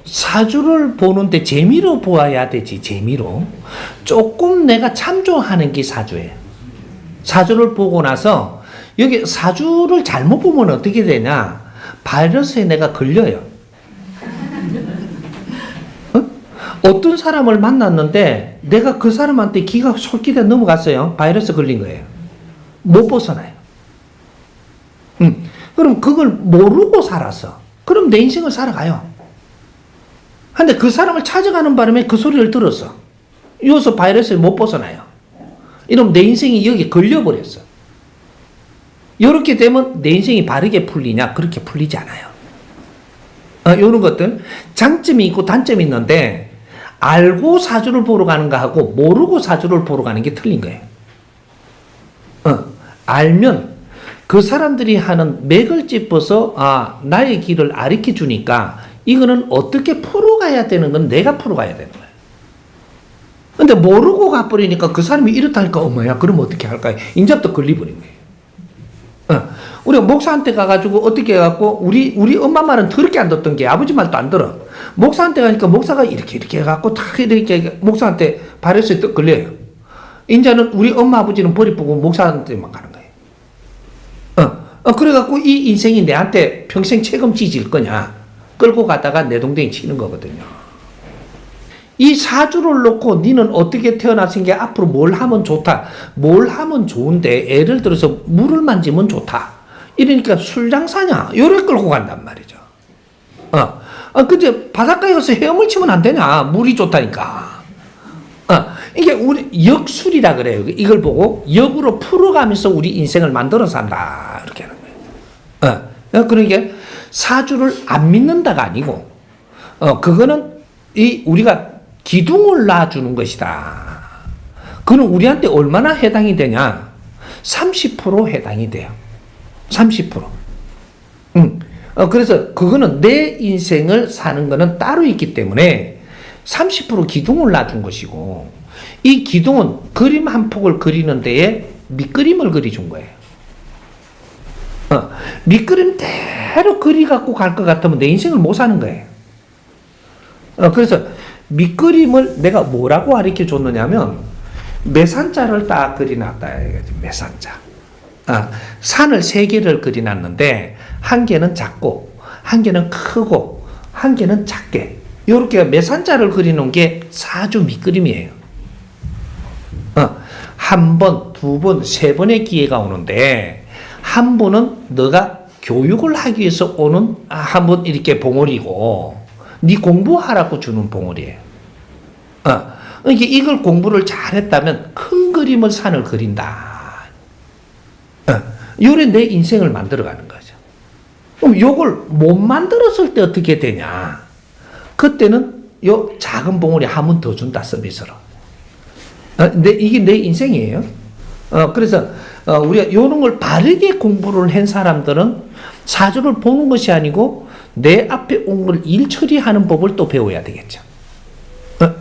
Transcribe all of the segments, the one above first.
사주를 보는데 재미로 보아야 되지, 재미로. 조금 내가 참조하는 게 사주예요. 사주를 보고 나서, 여기 사주를 잘못 보면 어떻게 되냐? 바이러스에 내가 걸려요. 어떤 사람을 만났는데, 내가 그 사람한테 기가 솔깃해 넘어갔어요. 바이러스 걸린 거예요. 못 벗어나요. 그럼 그걸 모르고 살았어. 그럼 내 인생을 살아가요. 근데 그 사람을 찾아가는 바람에 그 소리를 들었어. 이어서 바이러스에 못 벗어나요. 이러면 내 인생이 여기 걸려버렸어. 이렇게 되면 내 인생이 바르게 풀리냐? 그렇게 풀리지 않아요. 이런 것들. 장점이 있고 단점이 있는데, 알고 사주를 보러 가는 거하고 모르고 사주를 보러 가는 게 틀린 거예요. 알면 그 사람들이 하는 맥을 짚어서 나의 길을 가르쳐 주니까 이거는 어떻게 풀어가야 되는 건 내가 풀어가야 되는 거예요. 근데 모르고 가버리니까 그 사람이 이렇다니까 어머야 그럼 어떻게 할까요? 인자부터 걸리버린 거예요. 우리가 목사한테 가가지고 어떻게 해갖고 우리 엄마 말은 더럽게 안 듣던 게 아버지 말도 안 들어. 목사한테 가니까 목사가 이렇게 해갖고 탁 이렇게 목사한테 바이러스에 걸려요. 인자는 우리 엄마 아버지는 버리고 목사한테만 가는 거예요. 그래갖고 이 인생이 내한테 평생 책임지질 거냐? 끌고 가다가 내동댕이 치는 거거든요. 이 사주를 놓고 니는 어떻게 태어났은 게 앞으로 뭘 하면 좋다. 뭘 하면 좋은데 예를 들어서 물을 만지면 좋다. 이러니까 술 장사냐? 요래 끌고 간단 말이죠. 근데 바닷가에 가서 헤엄을 치면 안 되냐? 물이 좋다니까. 이게 우리 역술이라 그래요. 이걸 보고 역으로 풀어가면서 우리 인생을 만들어 산다. 이렇게 하는 거예요. 그러니까 사주를 안 믿는다가 아니고, 그거는 우리가 기둥을 놔주는 것이다. 그는 우리한테 얼마나 해당이 되냐? 30% 해당이 돼요. 30%. 그래서 그거는 내 인생을 사는 거는 따로 있기 때문에 30% 기둥을 놔준 것이고, 이 기둥은 그림 한 폭을 그리는 데에 밑그림을 그려준 거예요. 밑그림대로 그리갖고 갈 것 같으면 내 인생을 못 사는 거예요. 그래서 밑그림을 내가 뭐라고 가르쳐 줬느냐면, 매산자를 딱 그려놨다. 매산자. 산을 3개를 그려놨는데, 한 개는 작고, 한 개는 크고, 한 개는 작게. 이렇게 매산자를 그리는 게 사주 밑그림이에요. 한 번, 두 번, 세 번의 기회가 오는데, 한 번은 너가 교육을 하기 위해서 오는 한 번 이렇게 봉오리고, 네 공부하라고 주는 봉오리예요. 그러니까 이걸 공부를 잘했다면 큰 그림을 산을 그린다. 요래 내 인생을 만들어가는 거죠. 그럼 요걸 못 만들었을 때 어떻게 되냐? 그때는 요 작은 봉오리 한 번 더 준다, 서비스로. 이게 내 인생이에요. 그래서 우리가 이런 걸 바르게 공부를 한 사람들은 사주를 보는 것이 아니고 내 앞에 온 걸 일 처리하는 법을 또 배워야 되겠죠.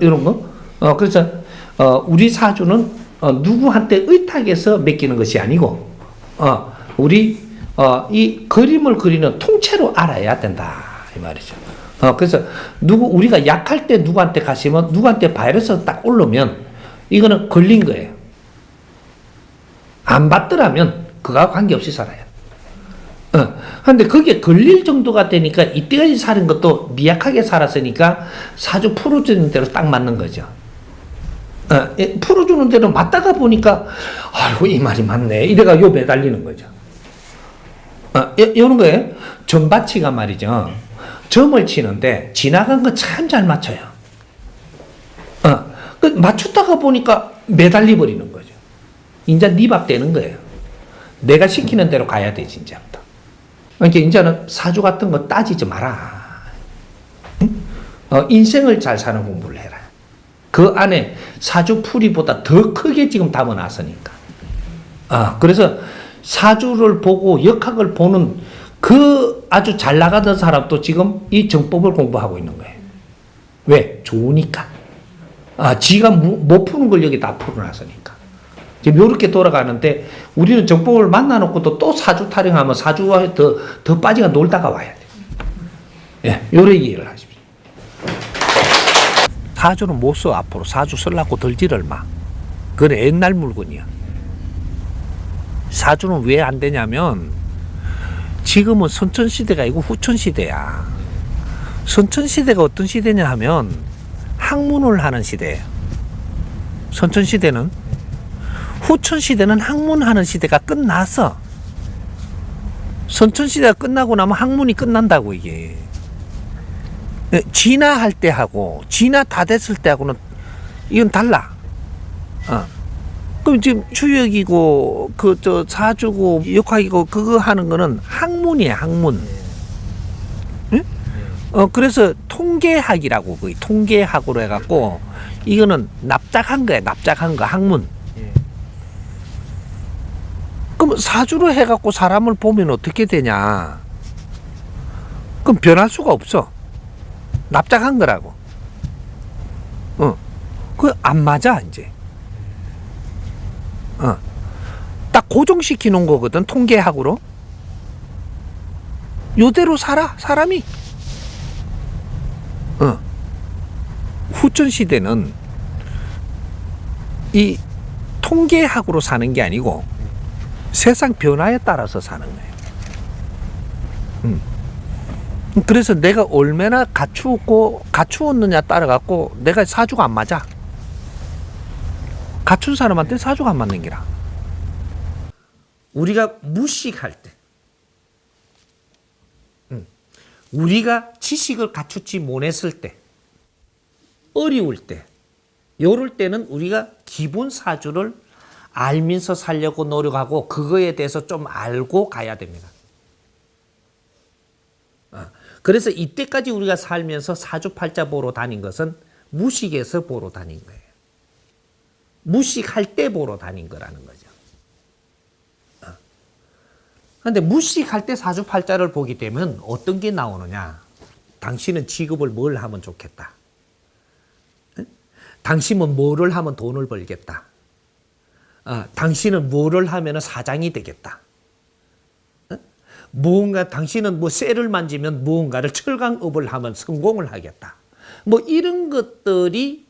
이런 거. 그래서 우리 사주는 누구한테 의탁해서 맡기는 것이 아니고 우리 이 그림을 그리는 통째로 알아야 된다 이 말이죠. 그래서 우리가 약할 때 누구한테 가시면 누구한테 바이러스 딱 오르면 이거는 걸린 거예요. 안 받더라면 그거와 관계없이 살아요. 근데 그게 걸릴 정도가 되니까 이때까지 사는 것도 미약하게 살았으니까 사주 풀어주는 대로 딱 맞는 거죠. 풀어주는 대로 맞다가 보니까 아이고 이 말이 맞네 이래가 요 매달리는 거죠. 이런 거예요. 점바치가 말이죠. 점을 치는데 지나간 거 참 잘 맞춰요. 맞추다가 보니까 매달리 버리는 거죠. 이제 네 밥 되는 거예요. 내가 시키는 대로 가야 돼 진짜부터. 그러니까 이제는 사주 같은 거 따지지 마라. 인생을 잘 사는 공부를 해라. 그 안에 사주 풀이보다 더 크게 지금 담아놨으니까. 그래서 사주를 보고 역학을 보는 그 아주 잘 나가던 사람도 지금 이 정법을 공부하고 있는 거예요. 왜? 좋으니까. 지가 못 푸는 걸 여기 다 풀어놨으니까. 지금 이렇게 돌아가는데 우리는 정법을 만나놓고 또 사주 타령하면 사주와 더 빠지가 놀다가 와야 돼. 예, 요래 이해를 하십시오. 사주는 못 써. 앞으로 사주 쓰려고 들지를 마. 그건 옛날 물건이야. 사주는 왜 안 되냐면 지금은 선천시대가 아니고 후천시대야. 선천시대가 어떤 시대냐 하면 학문을 하는 시대예요. 선천시대는. 후천시대는 학문하는 시대가 끝났어. 선천시대가 끝나고 나면 학문이 끝난다고 이게. 진화할 때 하고 진화 다 됐을 때 하고는 이건 달라. 그럼 지금 주역이고 사주고 역학이고 그거 하는 거는 학문이야, 학문. 응? 그래서 통계학이라고 거의 통계학으로 해갖고 이거는 납작한 거야, 납작한 거 학문. 그럼 사주로 해갖고 사람을 보면 어떻게 되냐? 그럼 변할 수가 없어. 납작한 거라고. 그 안 맞아 이제. 딱 고정시켜 놓은 거거든 통계학으로. 요대로 살아 사람이. 후천 시대는 이 통계학으로 사는 게 아니고 세상 변화에 따라서 사는 거예요. 그래서 내가 얼마나 갖추었느냐 따라 갖고 내가 사주가 안 맞아. 갖춘 사람한테 사주가 안 맞는 기라. 우리가 무식할 때, 우리가 지식을 갖추지 못했을 때, 어려울 때, 요럴 때는 우리가 기본 사주를 알면서 살려고 노력하고 그거에 대해서 좀 알고 가야 됩니다. 그래서 이때까지 우리가 살면서 사주팔자 보러 다닌 것은 무식에서 보러 다닌 거예요. 무식할 때 보러 다닌 거라는 거죠. 그런데 무식할 때 사주팔자를 보게 되면 어떤 게 나오느냐? 당신은 직업을 뭘 하면 좋겠다. 당신은 뭐를 하면 돈을 벌겠다. 당신은 뭐를 하면 사장이 되겠다. 무언가 당신은 뭐 쇠를 만지면 무언가를 철강업을 하면 성공을 하겠다. 뭐 이런 것들이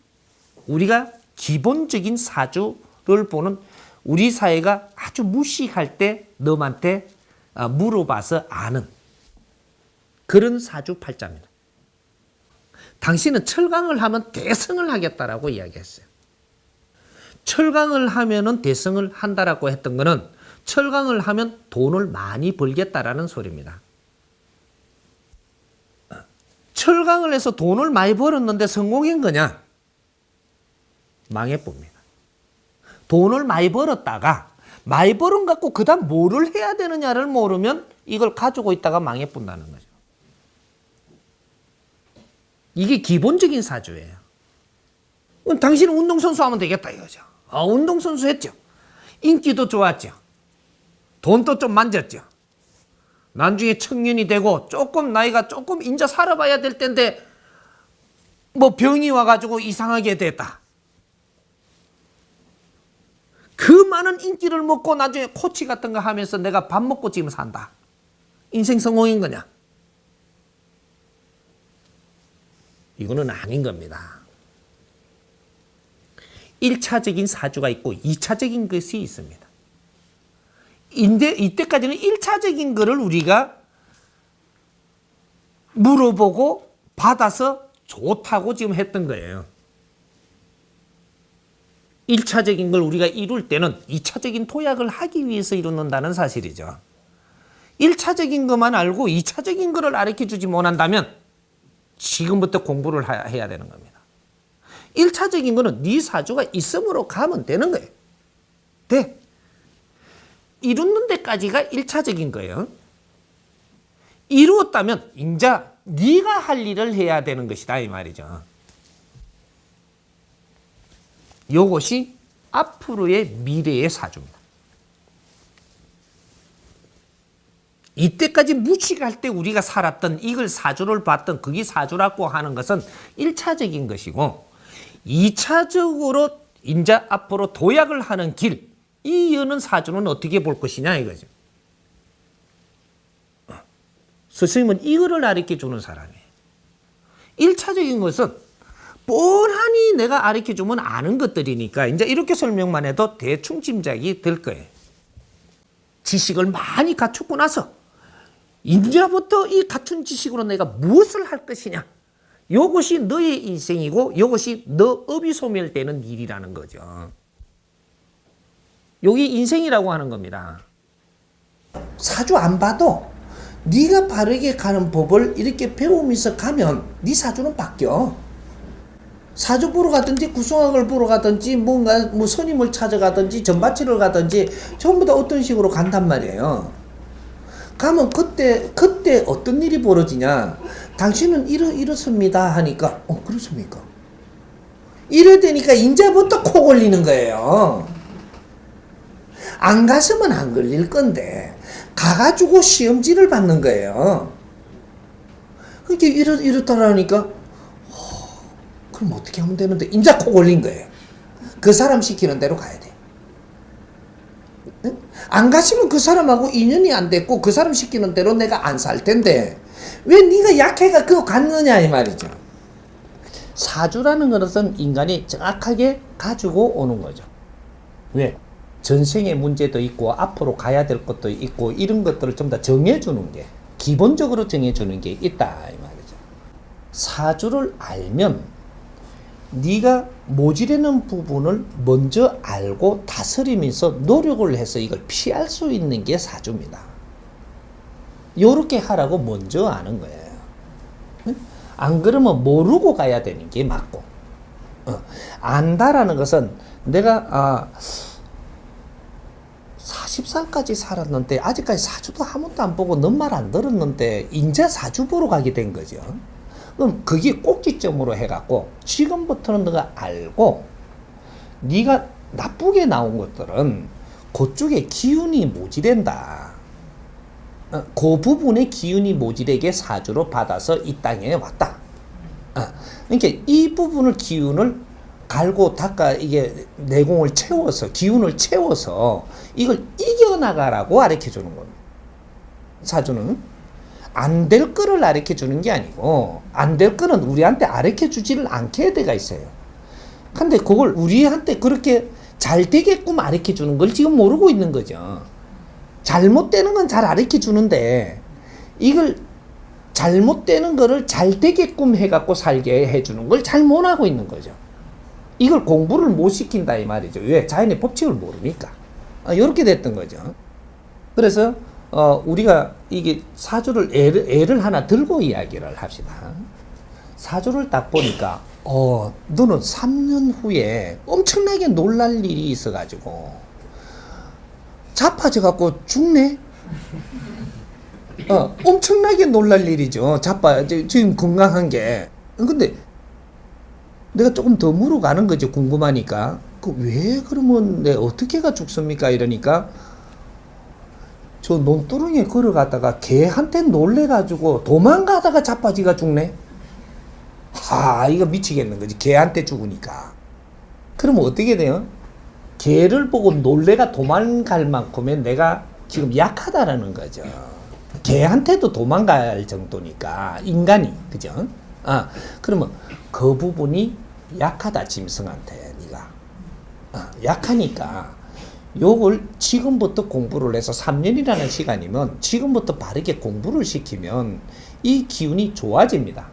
우리가 기본적인 사주를 보는 우리 사회가 아주 무식할 때 너한테 물어봐서 아는 그런 사주팔자입니다. 당신은 철강을 하면 대성을 하겠다라고 이야기했어요. 철강을 하면은 대성을 한다라고 했던 거는 철강을 하면 돈을 많이 벌겠다라는 소리입니다. 철강을 해서 돈을 많이 벌었는데 성공한 거냐? 망해봅니다. 돈을 많이 벌었다가 많이 벌은 갖고 그 다음 뭐를 해야 되느냐를 모르면 이걸 가지고 있다가 망해본다는 거죠. 이게 기본적인 사주예요. 당신은 운동선수 하면 되겠다 이거죠. 운동선수 했죠. 인기도 좋았죠. 돈도 좀 만졌죠. 나중에 청년이 되고 조금 나이가 조금 인자 살아봐야 될 텐데 뭐 병이 와가지고 이상하게 됐다. 그 많은 인기를 먹고 나중에 코치 같은 거 하면서 내가 밥 먹고 지금 산다. 인생 성공인 거냐? 이거는 아닌 겁니다. 1차적인 사주가 있고 2차적인 것이 있습니다. 이때까지는 1차적인 거를 우리가 물어보고 받아서 좋다고 지금 했던 거예요. 1차적인 걸 우리가 이룰 때는 2차적인 도약을 하기 위해서 이루는다는 사실이죠. 1차적인 것만 알고 2차적인 거를 가르쳐주지 못한다면 지금부터 공부를 해야 되는 겁니다. 1차적인 거는 네 사주가 있음으로 가면 되는 거예요. 돼. 이루는 데까지가 1차적인 거예요. 이루었다면 이제 네가 할 일을 해야 되는 것이다 이 말이죠. 이것이 앞으로의 미래의 사주입니다. 이때까지 무식할 때 우리가 살았던 이걸 사주를 봤던 그게 사주라고 하는 것은 1차적인 것이고 2차적으로 이제 앞으로 도약을 하는 길, 이 여는 사주는 어떻게 볼 것이냐 이거죠. 스승님은 이거를 가르쳐 주는 사람이에요. 1차적인 것은 뻔하니 내가 가르쳐주면 아는 것들이니까 이제 이렇게 설명만 해도 대충 짐작이 될 거예요. 지식을 많이 갖추고 나서 이제부터 이 갖춘 지식으로 내가 무엇을 할 것이냐. 이것이 너의 인생이고 이것이 너 업이 소멸되는 일이라는 거죠. 여기 인생이라고 하는 겁니다. 사주 안 봐도 네가 바르게 가는 법을 이렇게 배우면서 가면 네 사주는 바뀌어. 사주 보러 가든지 구성학을 보러 가든지 뭔가 뭐 선임을 찾아가든지 전밭지를 가든지 전부 다 어떤 식으로 간단 말이에요. 가면 그때 어떤 일이 벌어지냐. 당신은 이렇습니다 하니까 그렇습니까? 이래 되니까 이제부터 코 걸리는 거예요. 안 갔으면 안 걸릴 건데 가가지고 시험지를 받는 거예요. 그렇게 이렇다라니까 그럼 어떻게 하면 되는데 인자 코 걸린 거예요. 그 사람 시키는 대로 가야 돼. 안 가시면 그 사람하고 인연이 안 됐고 그 사람 시키는 대로 내가 안 살 텐데 왜 네가 약해가 그거 갔느냐 이 말이죠. 사주라는 것은 인간이 정확하게 가지고 오는 거죠. 왜? 전생의 문제도 있고 앞으로 가야 될 것도 있고 이런 것들을 좀 더 정해주는 게 기본적으로 정해주는 게 있다 이 말이죠. 사주를 알면 네가 모자라는 부분을 먼저 알고 다스리면서 노력을 해서 이걸 피할 수 있는 게 사주입니다. 요렇게 하라고 먼저 아는 거예요. 안 그러면 모르고 가야 되는 게 맞고, 안다라는 것은 내가 40살까지 살았는데 아직까지 사주도 한 번도 안 보고 넌 말 안 들었는데 이제 사주 보러 가게 된 거죠. 그럼 그게 꼭지점으로 해갖고 지금부터는 너가 알고 네가 나쁘게 나온 것들은 그쪽에 기운이 모자란다. 그 부분의 기운이 모자라게 사주로 받아서 이 땅에 왔다. 그러니까 이 부분을 기운을 갈고 닦아 이게 내공을 채워서 기운을 채워서 이걸 이겨나가라고 가르쳐주는 겁니다. 사주는 안 될 거를 가르쳐 주는 게 아니고 안 될 거는 우리한테 가르쳐 주지를 않게 돼가 있어요. 근데 그걸 우리한테 그렇게 잘 되게끔 가르쳐 주는 걸 지금 모르고 있는 거죠. 잘못되는 건 잘 가르쳐 주는데 이걸 잘못되는 거를 잘 되게끔 해갖고 살게 해주는 걸 잘 못하고 있는 거죠. 이걸 공부를 못 시킨다 이 말이죠. 왜? 자연의 법칙을 모르니까. 이렇게 됐던 거죠. 그래서 우리가 이게 사주를 애를 하나 들고 이야기를 합시다. 사주를 딱 보니까 너는 3년 후에 엄청나게 놀랄 일이 있어가지고 자빠져갖고 죽네? 엄청나게 놀랄 일이죠. 지금 건강한 게. 근데 내가 조금 더 물어가는 거죠. 궁금하니까. 왜 그러면 어떻게가 죽습니까? 이러니까 저 논두렁에 걸어가다가 개한테 놀래가지고 도망가다가 자빠지가 죽네? 이거 미치겠는 거지. 개한테 죽으니까. 그러면 어떻게 돼요? 개를 보고 놀래가 도망갈 만큼의 내가 지금 약하다라는 거죠. 개한테도 도망갈 정도니까, 인간이. 그죠? 그러면 그 부분이 약하다, 짐승한테, 네가. 약하니까. 요걸 지금부터 공부를 해서 3년이라는 시간이면 지금부터 바르게 공부를 시키면 이 기운이 좋아집니다.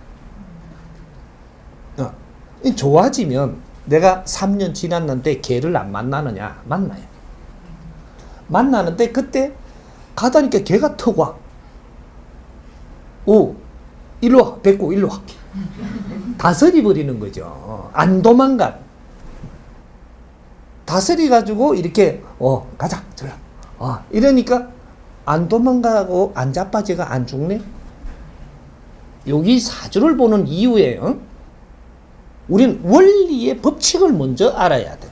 좋아지면 내가 3년 지났는데 개를 안 만나느냐? 만나요. 만나는데 그때 가다니까 개가 턱 와. 일로 와. 뱉고 일로 와. 다스리 버리는 거죠. 안 도망가. 다스리 가지고 이렇게 가자 저리 이러니까 안 도망가고 안 자빠지가 안 죽네. 여기 사주를 보는 이유예요. 우린 원리의 법칙을 먼저 알아야 돼.